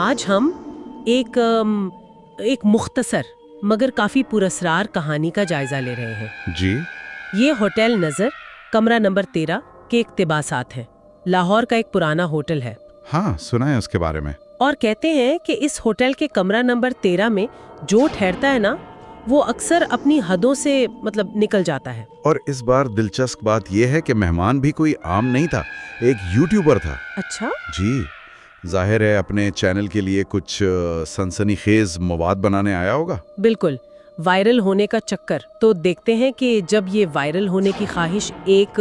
آج ہم ایک مختصر مگر کافی پراسرار کہانی کا جائزہ لے رہے ہیں۔ جی یہ ہوٹل نظر کمرہ نمبر 13 کے اقتباسات ہیں۔ لاہور کا ایک پرانا ہوٹل ہے۔ ہاں، سنا ہے اس کے بارے میں۔ اور کہتے ہیں کہ اس ہوٹل کے کمرہ نمبر 13 میں جو ٹھہرتا ہے نا، وہ اکثر اپنی حدوں سے نکل جاتا ہے۔ اور اس بار دلچسپ بات یہ ہے کہ مہمان بھی کوئی عام نہیں تھا، ایک یوٹیوبر تھا۔ اچھا؟ جی، ظاہر ہے اپنے چینل کے لیے کچھ سنسنی خیز مواد بنانے آیا ہوگا۔ بالکل، وائرل ہونے کا چکر۔ تو دیکھتے ہیں کہ جب یہ وائرل ہونے کی خواہش ایک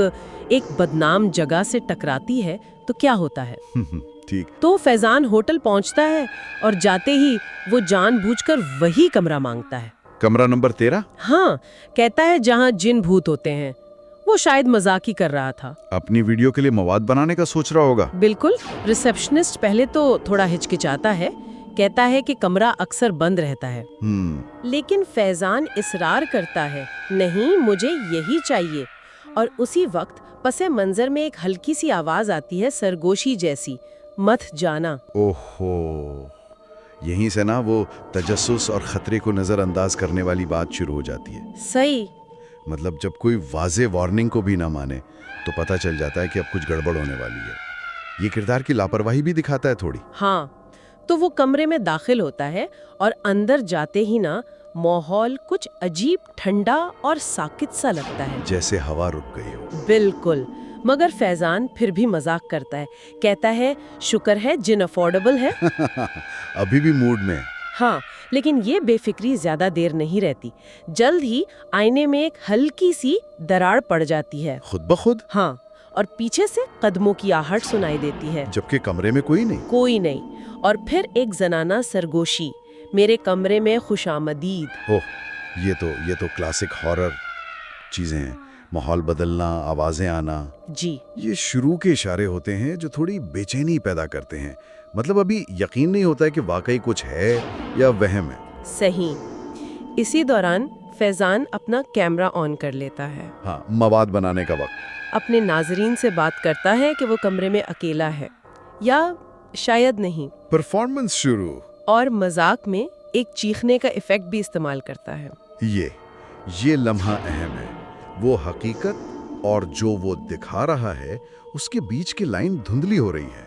بدنام جگہ سے ٹکراتی ہے تو کیا ہوتا ہے۔ ٹھیک۔ تو فیضان ہوٹل پہنچتا ہے اور جاتے ہی وہ جان بوجھ کر وہی کمرہ مانگتا ہے۔ کمرہ نمبر 13؟ ہاں، کہتا ہے جہاں جن بھوت ہوتے ہیں۔ وہ شاید مذاق ہی کر رہا تھا۔ اپنی ویڈیو کے لیے مواد بنانے کا سوچ رہا ہوگا۔ بالکل۔ ریسپشنسٹ پہلے تو تھوڑا ہچکچاتا ہے، کہتا ہے کہ کمرہ اکثر بند رہتا ہے۔ لیکن فیضان اصرار کرتا ہے، نہیں مجھے یہی چاہیے۔ اور اسی وقت پس منظر میں ایک ہلکی سی آواز آتی ہے، سرگوشی جیسی، مت جانا۔ اوہو، یہیں سے نا وہ تجسس اور خطرے کو نظر انداز کرنے والی بات شروع ہو جاتی ہے۔ صحیح۔ مطلب جب کوئی واضح وارننگ کو بھی نہ مانے تو پتہ چل جاتا ہے کہ اب کچھ گڑبڑ ہونے والی ہے۔ یہ کردار کی لاپرواہی بھی دکھاتا ہے تھوڑی۔ ہاں، تو وہ کمرے میں داخل ہوتا ہے اور اندر جاتے ہی نا ماحول کچھ عجیب ٹھنڈا اور ساکت سا لگتا ہے، جیسے ہوا رک گئی ہو۔ بالکل۔ مگر فیضان پھر بھی مذاق کرتا ہے، کہتا ہے شکر ہے جن افورڈیبل ہے۔ ابھی بھی موڈ میں۔ ہاں، لیکن یہ بے فکری زیادہ دیر نہیں رہتی۔ جلد ہی آئینے میں ایک ہلکی سی دراڑ پڑ جاتی ہے، خود بخود؟ ہاں، اور پیچھے سے قدموں کی آہٹ سنائی دیتی ہے، جبکہ کمرے میں کوئی نہیں۔ کوئی نہیں۔ اور پھر ایک زنانہ سرگوشی، میرے کمرے میں خوش آمدید۔ اوہ، یہ تو کلاسک ہارر چیزیں ہیں، ماحول بدلنا، آوازیں آنا۔ جی، یہ شروع کے اشارے ہوتے ہیں جو تھوڑی بے چینی پیدا کرتے ہیں۔ مطلب ابھی یقین نہیں ہوتا ہے کہ واقعی کچھ ہے یا وہم ہے۔ صحیح۔ اسی دوران فیضان اپنا کیمرہ آن کر لیتا ہے۔ ہاں، مواد بنانے کا وقت۔ اپنے ناظرین سے بات کرتا ہے کہ وہ کمرے میں اکیلا ہے، یا شاید نہیں۔ پرفارمنس شروع۔ اور مذاق میں ایک چیخنے کا ایفیکٹ بھی استعمال کرتا ہے۔ یہ لمحہ اہم ہے۔ وہ حقیقت اور جو وہ دکھا رہا ہے اس کے بیچ کی لائن دھندلی ہو رہی ہے۔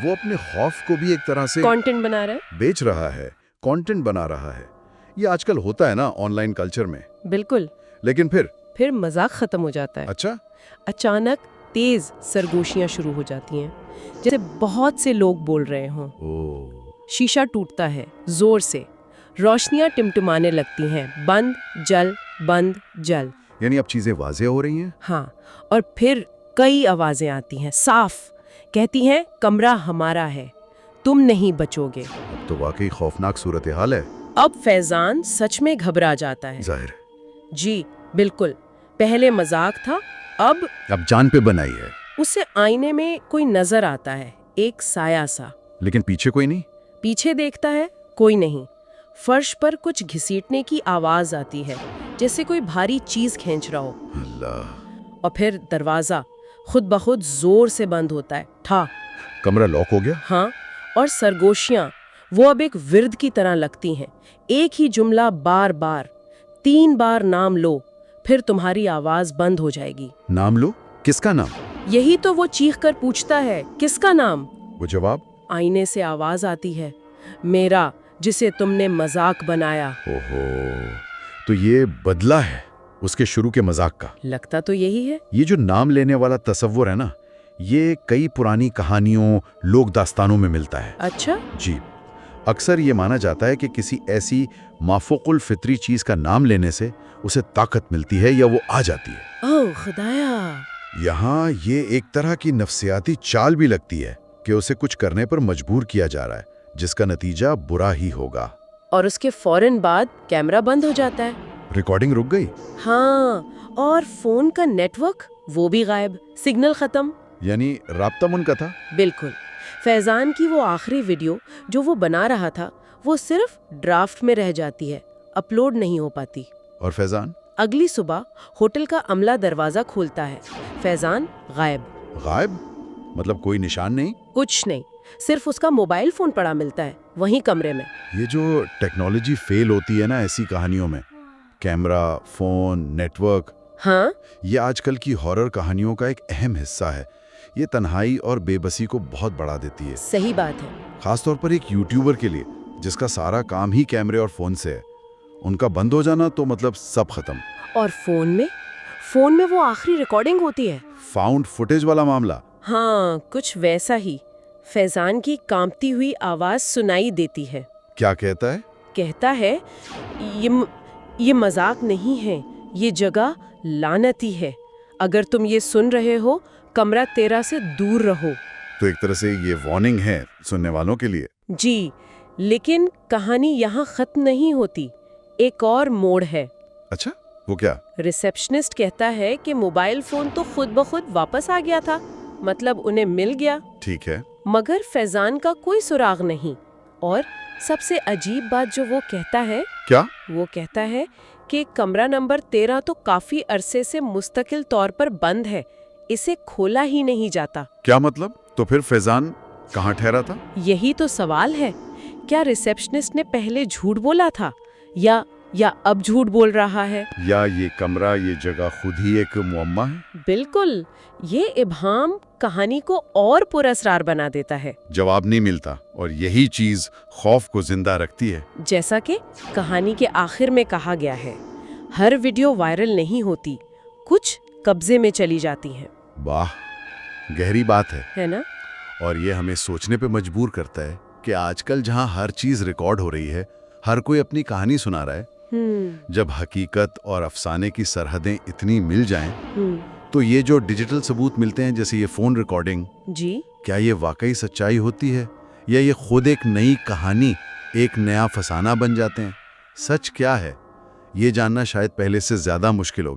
وہ اپنے خوف کو بھی ایک طرح سے کانٹینٹ بنا رہا ہے، بیچ رہا ہے، کانٹینٹ بنا رہا ہے۔ یہ آج کل ہوتا ہے نا آن لائن کلچر میں۔ بالکل۔ لیکن پھر مذاق ختم ہو جاتا ہے۔ اچھا؟ اچانک تیز سرگوشیاں شروع ہو جاتی ہیں، جیسے بہت سے لوگ بول رہے ہوں۔ شیشہ ٹوٹتا ہے زور سے، روشنیاں ٹمٹمانے لگتی ہیں، بند جل بند جل۔ یعنی اب چیزیں واضح ہو رہی ہیں۔ ہاں، اور پھر کئی آوازیں آتی ہیں، صاف کہتی ہیں کمرہ ہمارا ہے، تم نہیں بچو گے۔ اب تو واقعی خوفناک صورتحال ہے۔ اب فیضان سچ میں گھبرا جاتا ہے۔ ظاہر۔ جی بالکل، پہلے مذاق تھا، اب جان پہ بنائی ہے۔ اسے آئینے میں کوئی نظر آتا ہے، ایک سایہ سا۔ لیکن پیچھے کوئی نہیں۔ پیچھے دیکھتا ہے، کوئی نہیں۔ فرش پر کچھ گھسیٹنے کی آواز آتی ہے، جیسے کوئی بھاری چیز کھینچ رہا ہو۔ اللہ۔ اور پھر دروازہ خود بخود زور سے بند ہوتا ہے، ٹھا۔ کمرہ لاک ہو گیا؟ ہاں، اور سرگوشیاں وہ اب ایک ورد کی طرح لگتی ہیں، ایک ہی جملہ بار بار، 3 بار نام لو، پھر تمہاری آواز بند ہو جائے گی۔ نام لو؟ کس کا نام؟ یہی تو وہ چیخ کر پوچھتا ہے، کس کا نام؟ وہ جواب؟ آئینے سے آواز آتی ہے، میرا، جسے تم نے مذاق بنایا۔ اوہو، تو یہ بدلہ ہے اس کے شروع کے مذاق کا۔ لگتا تو یہی ہے۔ یہ جو نام لینے والا تصور ہے نا، یہ کئی پرانی کہانیوں، لوک داستانوں میں ملتا ہے۔ اچھا؟ جی، اکثر یہ مانا جاتا ہے کہ کسی ایسی مافوق الفطری چیز کا نام لینے سے اسے طاقت ملتی ہے یا وہ آ جاتی ہے۔ اوہ خدایا! یہاں یہ ایک طرح کی نفسیاتی چال بھی لگتی ہے کہ اسے کچھ کرنے پر مجبور کیا جا رہا ہے جس کا نتیجہ برا ہی ہوگا۔ اور اس کے فوراً بعد کیمرہ بند ہو جاتا ہے۔ ریکارڈنگ رک گئی؟ ہاں، اور فون کا نیٹ ورک وہ بھی غائب، سگنل ختم۔ یعنی رابطہ منقطع۔ بالکل۔ فیضان کی وہ آخری ویڈیو جو وہ بنا رہا تھا، وہ صرف ڈرافٹ میں رہ جاتی ہے، اپلوڈ نہیں ہو پاتی۔ اور فیضان؟ اگلی صبح ہوٹل کا عملہ دروازہ کھولتا ہے، فیضان غائب۔ غائب؟ مطلب کوئی نشان نہیں؟ کچھ نہیں، صرف اس کا موبائل فون پڑا ملتا ہے وہیں کمرے میں۔ یہ جو ٹیکنالوجی فیل ہوتی ہے نا ایسی کہانیوں میں، کیمرہ، فون، نیٹ ورک، ہاں، یہ آج کل کی ہارر کہانیوں کا ایک اہم حصہ ہے۔ یہ تنہائی اور بے بسی کو بہت بڑھا دیتی ہے، صحیح بات ہے۔ خاص طور پر ایک یوٹیوبر کے لیے جس کا سارا کام ہی کیمرے اور فون سے ہے۔ ان کا بند ہو جانا تو مطلب سب ختم۔ اور فون میں وہ آخری ریکارڈنگ ہوتی ہے۔ فاؤنڈ فوٹیج والا معاملہ۔ ہاں، کچھ ویسا ہی۔ فیضان کی کانپتی ہوئی آواز سنائی دیتی ہے۔ کیا کہتا ہے؟ کہتا ہے یہ مذاق نہیں ہے، یہ جگہ لعنتی ہے، اگر تم یہ سن رہے ہو کمرہ تیرا سے دور رہو۔ تو ایک طرح سے یہ وارننگ ہے سننے والوں کے لیے۔ جی، لیکن کہانی یہاں ختم نہیں ہوتی، ایک اور موڑ ہے۔ اچھا، وہ کیا؟ ریسیپشنسٹ کہتا ہے کہ موبائل فون تو خود بخود واپس آ گیا تھا، مطلب انہیں مل گیا۔ ٹھیک ہے۔ مگر فیضان کا کوئی سراغ نہیں، اور سب سے عجیب بات جو وہ کہتا ہے، کیا؟ وہ کہتا ہے کہ کمرہ نمبر 13 تو کافی عرصے سے مستقل طور پر بند ہے، اسے کھولا ہی نہیں جاتا۔ کیا مطلب؟ تو پھر فیضان کہاں ٹھہرا تھا؟ یہی تو سوال ہے، کیا ریسیپشنسٹ نے پہلے جھوٹ بولا تھا یا اب جھوٹ بول رہا ہے؟ یا یہ کمرہ، یہ جگہ خود ہی ایک معمہ ہے؟ بالکل، یہ ابہام کہانی کو اور پراسرار بنا دیتا ہے۔ جواب نہیں ملتا، اور یہی چیز خوف کو زندہ رکھتی ہے۔ جیسا کہ کہانی کے آخر میں کہا گیا ہے، ہر ویڈیو وائرل نہیں ہوتی، کچھ قبضے میں چلی جاتی ہیں۔ واہ، گہری بات ہے نا؟ اور یہ ہمیں سوچنے پہ مجبور کرتا ہے کہ آج کل جہاں ہر چیز ریکارڈ ہو رہی ہے، ہر کوئی اپنی کہانی سنا رہا ہے، جب حقیقت اور افسانے کی سرحدیں اتنی مل جائیں تو یہ جو ڈیجیٹل ثبوت ملتے ہیں جیسے یہ فون ریکارڈنگ، جی، کیا یہ واقعی سچائی ہوتی ہے یا یہ خود ایک نئی کہانی، ایک نیا فسانہ بن جاتے ہیں؟ سچ کیا ہے یہ جاننا شاید پہلے سے زیادہ مشکل ہو گیا۔